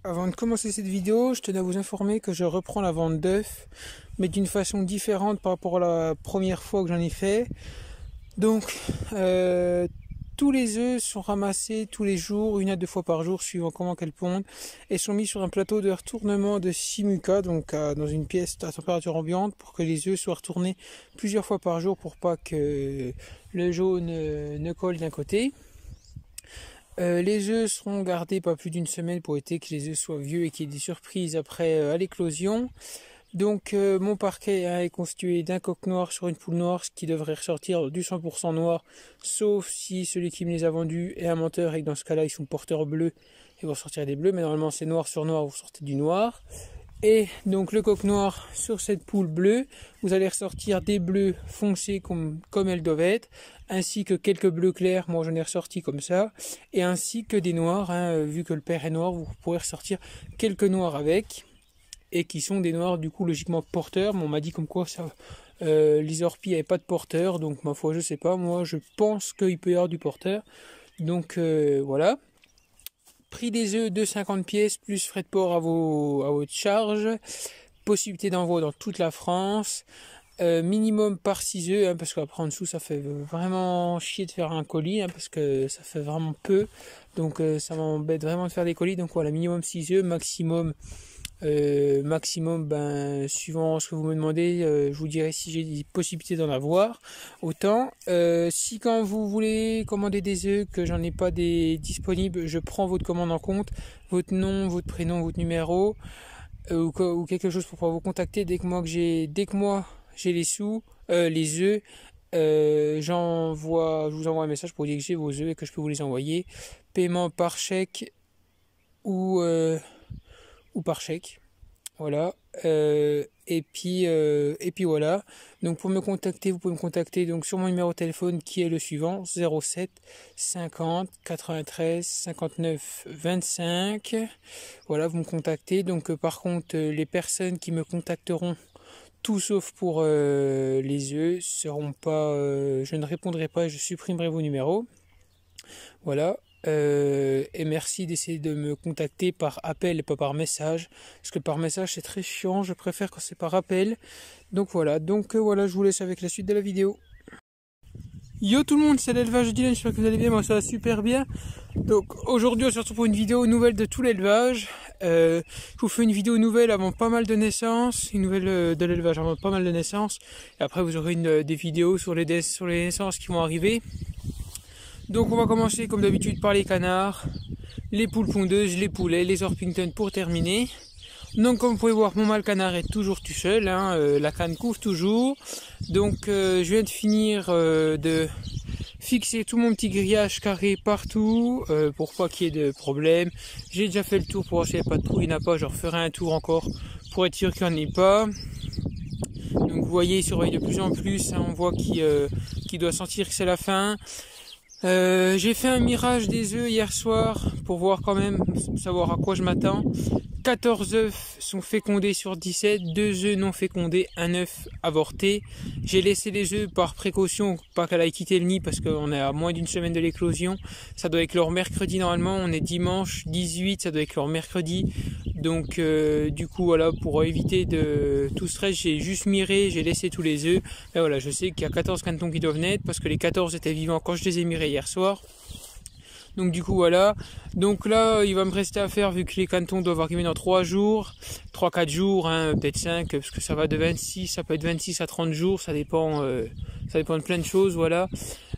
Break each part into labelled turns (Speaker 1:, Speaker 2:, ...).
Speaker 1: Avant de commencer cette vidéo, je tenais à vous informer que je reprends la vente d'œufs, mais d'une façon différente par rapport à la première fois que j'en ai fait. Donc, tous les œufs sont ramassés tous les jours, 1 à 2 fois par jour, suivant comment qu'elles pondent, et sont mis sur un plateau de retournement de Simuca, donc dans une pièce à température ambiante, pour que les œufs soient retournés plusieurs fois par jour pour pas que le jaune ne colle d'un côté. Les œufs seront gardés pas plus d'une semaine pour éviter que les œufs soient vieux et qu'il y ait des surprises après à l'éclosion. Donc mon parquet est constitué d'un coq noir sur une poule noire, ce qui devrait ressortir du 100% noir, sauf si celui qui me les a vendus est un menteur et que dans ce cas-là ils sont porteurs bleus et vont sortir des bleus, mais normalement c'est noir sur noir, vous sortez du noir. Et donc le coq noir sur cette poule bleue, vous allez ressortir des bleus foncés comme elles doivent être, ainsi que quelques bleus clairs, moi j'en ai ressorti comme ça, et ainsi que des noirs, vu que le père est noir, vous pourrez ressortir quelques noirs avec, et qui sont des noirs du coup logiquement porteurs, mais on m'a dit comme quoi ça, les orpies n'avaient pas de porteur, donc ma foi je sais pas, moi je pense qu'il peut y avoir du porteur, donc voilà. Prix des œufs, 2,50 pièces, plus frais de port à votre charge. Possibilité d'envoi dans toute la France. Minimum par 6 œufs, parce qu'après en dessous ça fait vraiment chier de faire un colis, parce que ça fait vraiment peu. Donc ça m'embête vraiment de faire des colis. Donc voilà, minimum 6 œufs, maximum, suivant ce que vous me demandez, je vous dirai si j'ai des possibilités d'en avoir autant. Si quand vous voulez commander des œufs que j'en ai pas des disponibles, je prends votre commande en compte, votre nom, votre prénom, votre numéro, ou quelque chose pour pouvoir vous contacter dès que moi j'ai les sous, les œufs. Je vous envoie un message pour dire que j'ai vos œufs et que je peux vous les envoyer. Paiement par chèque ou par chèque, voilà. Et puis voilà. Donc pour me contacter, vous pouvez me contacter donc sur mon numéro de téléphone qui est le suivant, 07 50 93 59 25. Voilà, vous me contactez. Donc par contre, les personnes qui me contacteront, tout sauf pour les œufs, seront pas, je ne répondrai pas, je supprimerai vos numéros. Voilà. Et merci d'essayer de me contacter par appel et pas par message, parce que par message c'est très chiant, je préfère quand c'est par appel. Donc voilà, je vous laisse avec la suite de la vidéo. Yo tout le monde, c'est l'élevage de Dylan, j'espère que vous allez bien, moi ça va super bien. Donc aujourd'hui on se retrouve pour une vidéo nouvelle de tout l'élevage. Je vous fais une vidéo nouvelle avant pas mal de naissances, une nouvelle de l'élevage avant pas mal de naissances, et après vous aurez des vidéos sur les naissances qui vont arriver. Donc on va commencer comme d'habitude par les canards, les poules pondeuses, les poulets, les Orpington pour terminer. Donc comme vous pouvez voir, mon mâle canard est toujours tout seul, la canne couvre toujours. Donc je viens de finir de fixer tout mon petit grillage carré partout pour pas qu'il y ait de problème. J'ai déjà fait le tour pour voir s'il n'y a pas de trou, il n'y en a pas, je referai un tour encore pour être sûr qu'il n'y en ait pas. Donc vous voyez, il surveille de plus en plus, on voit qu'il doit sentir que c'est la fin. J'ai fait un mirage des œufs hier soir pour voir quand même, savoir à quoi je m'attends. 14 œufs sont fécondés sur 17, 2 œufs non fécondés, un œuf avorté. J'ai laissé les œufs par précaution, pas qu'elle aille quitter le nid parce qu'on est à moins d'une semaine de l'éclosion. Ça doit éclore mercredi normalement, on est dimanche 18, ça doit éclore mercredi. Donc du coup voilà, pour éviter tout stress, j'ai juste miré, j'ai laissé tous les œufs. Et voilà, je sais qu'il y a 14 canetons qui doivent naître parce que les 14 étaient vivants quand je les ai mirés hier soir. Donc du coup voilà, donc là il va me rester à faire vu que les canetons doivent arriver dans 3 jours, 3-4 jours, peut-être 5, parce que ça va de 26, ça peut être 26 à 30 jours, ça dépend de plein de choses, voilà.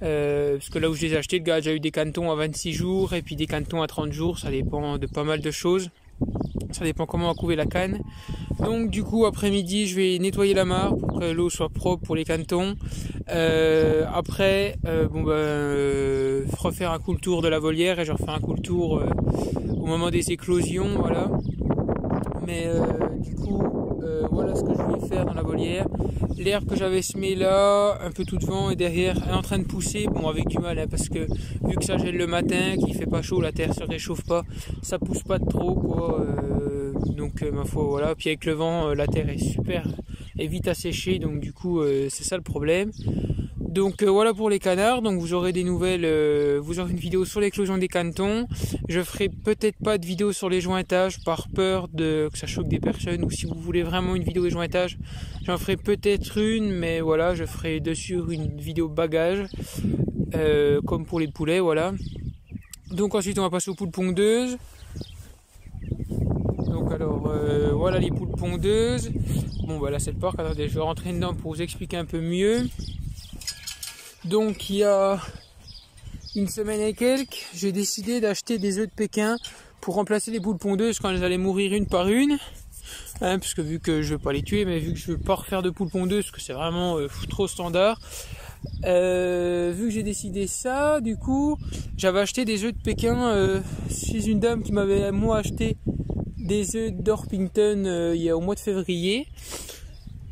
Speaker 1: Parce que là où je les ai achetés, le gars a déjà eu des canetons à 26 jours et puis des canetons à 30 jours, ça dépend de pas mal de choses. Ça dépend comment on va couver la canne. Donc du coup après-midi je vais nettoyer la mare pour que l'eau soit propre pour les canetons. Après refaire un coup le tour de la volière et je refais un coup le tour au moment des éclosions, voilà. Mais du coup voilà ce que je vais faire dans la volière. L'herbe que j'avais semée là, un peu tout devant et derrière, elle est en train de pousser, bon avec du mal parce que vu que ça gèle le matin, qu'il fait pas chaud, la terre se réchauffe pas, ça pousse pas trop quoi. Donc ma foi voilà, puis avec le vent la terre est vite asséchée, donc du coup c'est ça le problème. Donc voilà pour les canards. Donc vous aurez des nouvelles, vous aurez une vidéo sur l'éclosion des canetons. Je ferai peut-être pas de vidéo sur les jointages par peur que ça choque des personnes, ou si vous voulez vraiment une vidéo des jointages, j'en ferai peut-être une, mais voilà, je ferai dessus une vidéo bagage, comme pour les poulets, voilà. Donc ensuite on va passer aux poules pondeuses. Donc alors voilà les poules pondeuses. Bon voilà, c'est le parc. Attendez, je vais rentrer dedans pour vous expliquer un peu mieux. Donc il y a une semaine et quelques, j'ai décidé d'acheter des œufs de Pékin pour remplacer les poules pondeuses quand elles allaient mourir une par une. Parce que vu que je veux pas les tuer, mais vu que je veux pas refaire de poules pondeuses, que c'est vraiment trop standard. Vu que j'ai décidé ça, du coup, j'avais acheté des œufs de Pékin chez une dame qui m'avait moi acheté des œufs d'Orpington il y a au mois de février.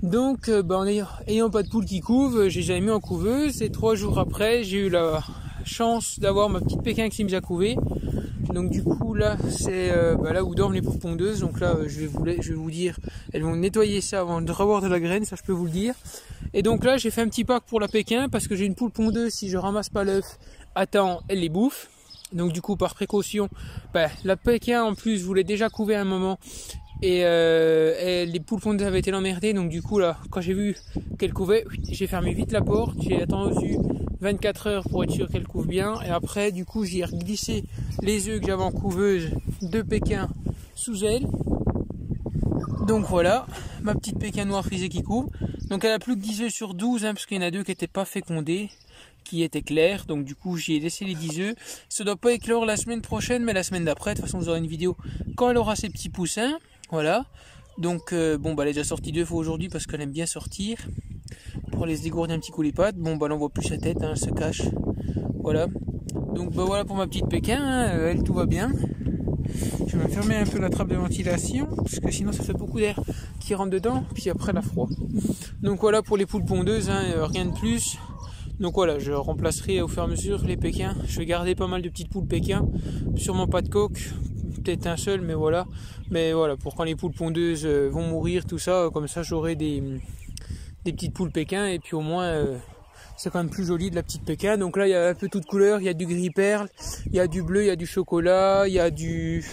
Speaker 1: Donc en ayant pas de poules qui couvent, j'ai jamais mis en couveuse, et 3 jours après j'ai eu la chance d'avoir ma petite Pékin qui s'est mise à couver. Donc du coup là c'est là où dorment les poules pondeuses. Donc là je vais vous dire, elles vont nettoyer ça avant de revoir de la graine, ça je peux vous le dire. Et donc là j'ai fait un petit pack pour la Pékin parce que j'ai une poule pondeuse, si je ramasse pas l'œuf à temps, elle les bouffe. Donc du coup par précaution, la Pékin en plus voulait déjà couver à un moment. Et les poules pondeuses avaient été l'emmerder, donc du coup là, quand j'ai vu qu'elle couvait, j'ai fermé vite la porte, j'ai attendu 24 heures pour être sûr qu'elle couve bien, et après du coup j'ai glissé les œufs que j'avais en couveuse de Pékin sous elle. Donc voilà, ma petite Pékin noire frisée qui couve. Donc elle a plus que 10 œufs sur 12, parce qu'il y en a 2 qui n'étaient pas fécondés, qui étaient clairs, donc du coup j'y ai laissé les 10 œufs. Ça doit pas éclore la semaine prochaine, mais la semaine d'après. De toute façon vous aurez une vidéo quand elle aura ses petits poussins. Voilà, donc elle est déjà sortie 2 fois aujourd'hui parce qu'elle aime bien sortir pour aller se dégourdir un petit coup les pattes. Bon elle voit plus sa tête, elle se cache. Voilà, donc voilà pour ma petite Pékin, elle tout va bien. Je vais me fermer un peu la trappe de ventilation parce que sinon ça fait beaucoup d'air qui rentre dedans, puis après la froid. Donc voilà pour les poules pondeuses, rien de plus. Donc voilà, je remplacerai au fur et à mesure les Pékins. Je vais garder pas mal de petites poules Pékin, sûrement pas de coque, peut-être un seul, mais voilà. Mais voilà, pour quand les poules pondeuses vont mourir, tout ça, comme ça j'aurai des petites poules Pékin, et puis au moins c'est quand même plus joli de la petite Pékin. Donc là il y a un peu toutes couleurs, il y a du gris perle, il y a du bleu, il y a du chocolat, il y a du...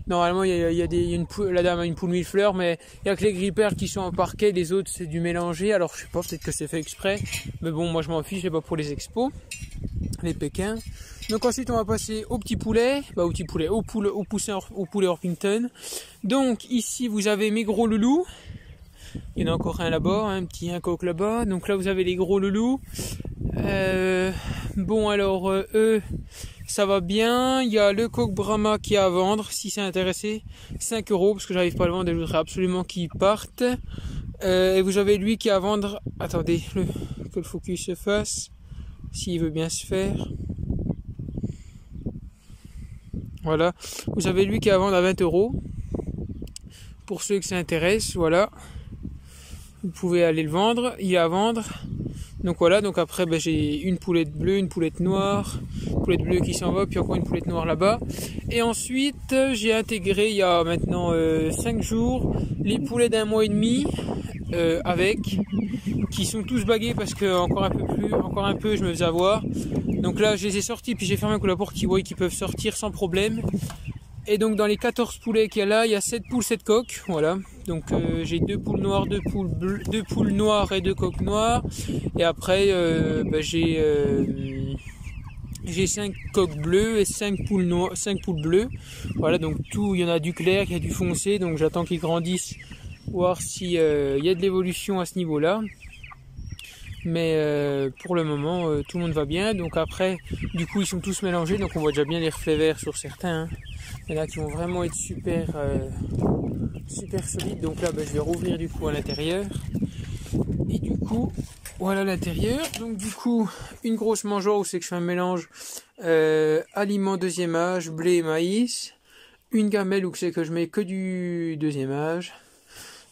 Speaker 1: Normalement la dame a une poule mille fleurs, mais il n'y a que les gris perles qui sont en parquet, les autres c'est du mélangé. Alors je sais pas, peut-être que c'est fait exprès, mais bon moi je m'en fiche, c'est pas pour les expos, les Pékins. Donc ensuite on va passer aux petits poulets, aux poulets Orpington. Donc ici vous avez mes gros loulous. Il y en a encore un là-bas, un coq là-bas. Donc là vous avez les gros loulous. Bon alors eux ça va bien. Il y a le coq Brahma qui est à vendre, si c'est intéressé, 5 € parce que j'arrive pas à le vendre et je voudrais absolument qu'il parte. Et vous avez lui qui est à vendre, attendez que le focus se fasse, s'il veut bien se faire. Voilà, vous avez lui qui est à vendre à 20 € pour ceux que ça intéresse. Voilà, vous pouvez aller le vendre, il est à vendre. Donc voilà, donc après j'ai une poulette bleue, une poulette noire, une poulette bleue qui s'en va, puis encore une poulette noire là-bas. Et ensuite j'ai intégré il y a maintenant 5 jours les poulets d'1 mois et demi qui sont tous bagués parce que encore un peu je me faisais avoir. Donc là je les ai sortis, puis j'ai fermé un coup la porte qui voient qu'ils peuvent sortir sans problème. Et donc dans les 14 poulets qu'il y a là, il y a 7 poules, 7 coqs, voilà. Donc j'ai 2 poules noires, 2 poules bleues, 2 poules noires et 2 coqs noirs. Et après j'ai 5 coqs bleus et 5 poules noires, 5 poules bleues. Voilà, donc tout, il y en a du clair, il y a du foncé, donc j'attends qu'ils grandissent, voir s'il y a de l'évolution à ce niveau-là. Mais pour le moment tout le monde va bien. Donc après du coup ils sont tous mélangés, donc on voit déjà bien les reflets verts sur certains. Il y en a qui vont vraiment être super solides. Donc là je vais rouvrir du coup à l'intérieur. Et du coup voilà l'intérieur. Donc du coup une grosse mangeoire où c'est que je fais un mélange aliments deuxième âge, blé et maïs. Une gamelle où c'est que je mets que du deuxième âge.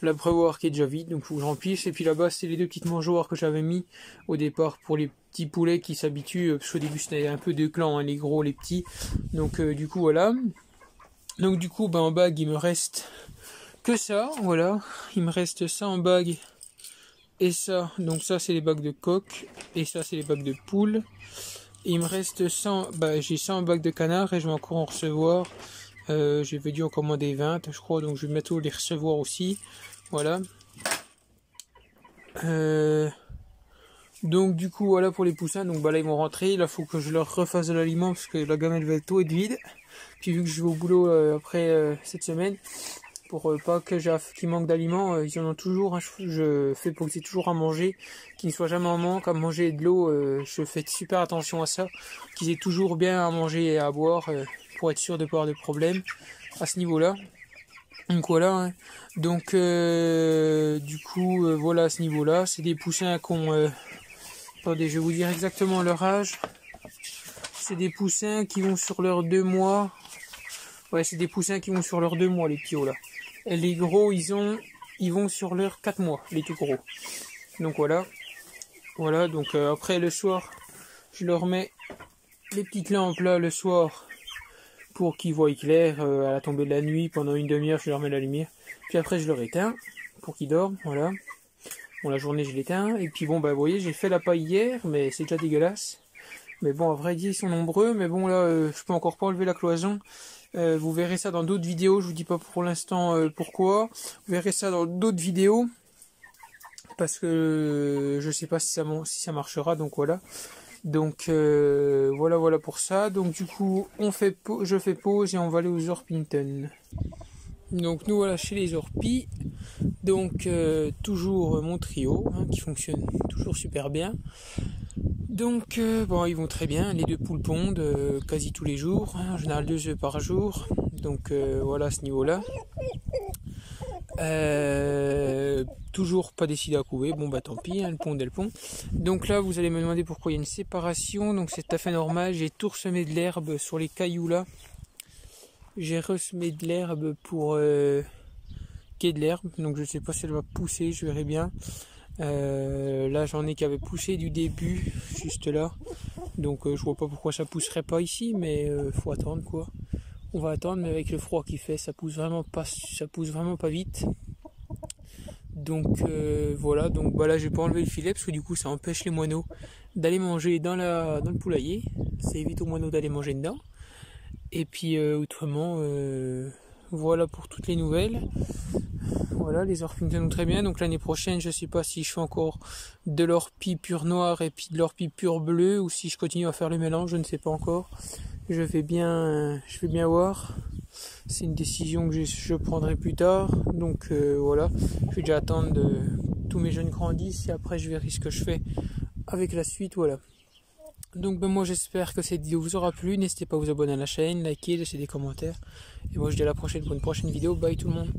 Speaker 1: L'abreuvoir qui est déjà vide, donc il faut que je remplisse. Et puis là-bas c'est les 2 petites mangeoires que j'avais mis au départ pour les petits poulets qui s'habituent, parce qu'au début c'était un peu deux clans, les gros, les petits. Donc du coup voilà. Donc du coup en bague il me reste que ça, voilà. Il me reste ça en bague et ça, donc ça c'est les bacs de coq, et ça c'est les bacs de poules. Et il me reste 100, j'ai 100 bacs de canard et je vais encore en recevoir. J'ai dû en commander 20 je crois, donc je vais bientôt les recevoir aussi. Voilà. Donc du coup voilà pour les poussins, donc là ils vont rentrer, là il faut que je leur refasse de l'aliment parce que la gamelle va tout être vide. Puis vu que je vais au boulot après cette semaine, pour pas que qu'ils manquent d'aliments, ils en ont toujours, hein, je fais pour qu'ils aient toujours à manger, qu'ils ne soient jamais en manque, à manger et de l'eau, je fais super attention à ça, qu'ils aient toujours bien à manger et à boire pour être sûr de ne pas avoir de problème à ce niveau-là. Donc voilà, hein. Donc du coup voilà à ce niveau-là, c'est des poussins qu'on... attendez, je vais vous dire exactement leur âge. C'est des poussins qui vont sur leurs 2 mois. Ouais, c'est des poussins qui vont sur leurs 2 mois, les pios là. Et les gros, ils vont sur leurs 4 mois, les tout gros. Donc voilà. Voilà, donc après le soir, je leur mets les petites lampes là le soir pour qu'ils voient clair à la tombée de la nuit. Pendant une demi-heure, je leur mets la lumière. Puis après, je leur éteins pour qu'ils dorment. Voilà. Bon, la journée, je l'éteins. Et puis bon, vous voyez, j'ai fait la paille hier, mais c'est déjà dégueulasse. Mais bon, à vrai dire, ils sont nombreux. Mais bon, là, je peux encore pas enlever la cloison. Vous verrez ça dans d'autres vidéos. Je vous dis pas pour l'instant pourquoi. Vous verrez ça dans d'autres vidéos. Parce que je sais pas si ça marchera. Donc voilà. Donc voilà pour ça. Donc du coup, je fais pause et on va aller aux Orpington. Donc nous voilà chez les Orpi. Donc toujours mon trio hein, qui fonctionne toujours super bien. Donc bon, ils vont très bien, les 2 poules pondent quasi tous les jours, hein, en général 2 œufs par jour. Donc voilà à ce niveau-là. Toujours pas décidé à couver, bon bah tant pis, hein, le pond. Donc là vous allez me demander pourquoi il y a une séparation, donc c'est tout à fait normal, j'ai tout ressemé de l'herbe sur les cailloux là. J'ai ressemé de l'herbe pour qu'il y ait de l'herbe, donc je sais pas si elle va pousser, je verrai bien. Là j'en ai qui avaient poussé du début, juste là. Donc je vois pas pourquoi ça pousserait pas ici, mais faut attendre quoi. On va attendre, mais avec le froid qu'il fait, ça pousse vraiment pas vite. Donc voilà, donc là je vais pas enlever le filet parce que du coup ça empêche les moineaux d'aller manger dans le poulailler. Ça évite aux moineaux d'aller manger dedans. Et puis autrement, voilà pour toutes les nouvelles. Voilà, les Orpington vont très bien. Donc l'année prochaine, je sais pas si je fais encore de l'orpi pur noir et puis de l'orpi pur bleu ou si je continue à faire le mélange, je ne sais pas encore. Je vais bien voir. C'est une décision que je prendrai plus tard. Donc voilà, je vais déjà attendre que tous mes jeunes grandissent et après je verrai ce que je fais avec la suite. Voilà. Donc moi j'espère que cette vidéo vous aura plu. N'hésitez pas à vous abonner à la chaîne, liker, laisser des commentaires. Et moi je dis à la prochaine pour une prochaine vidéo. Bye tout le monde.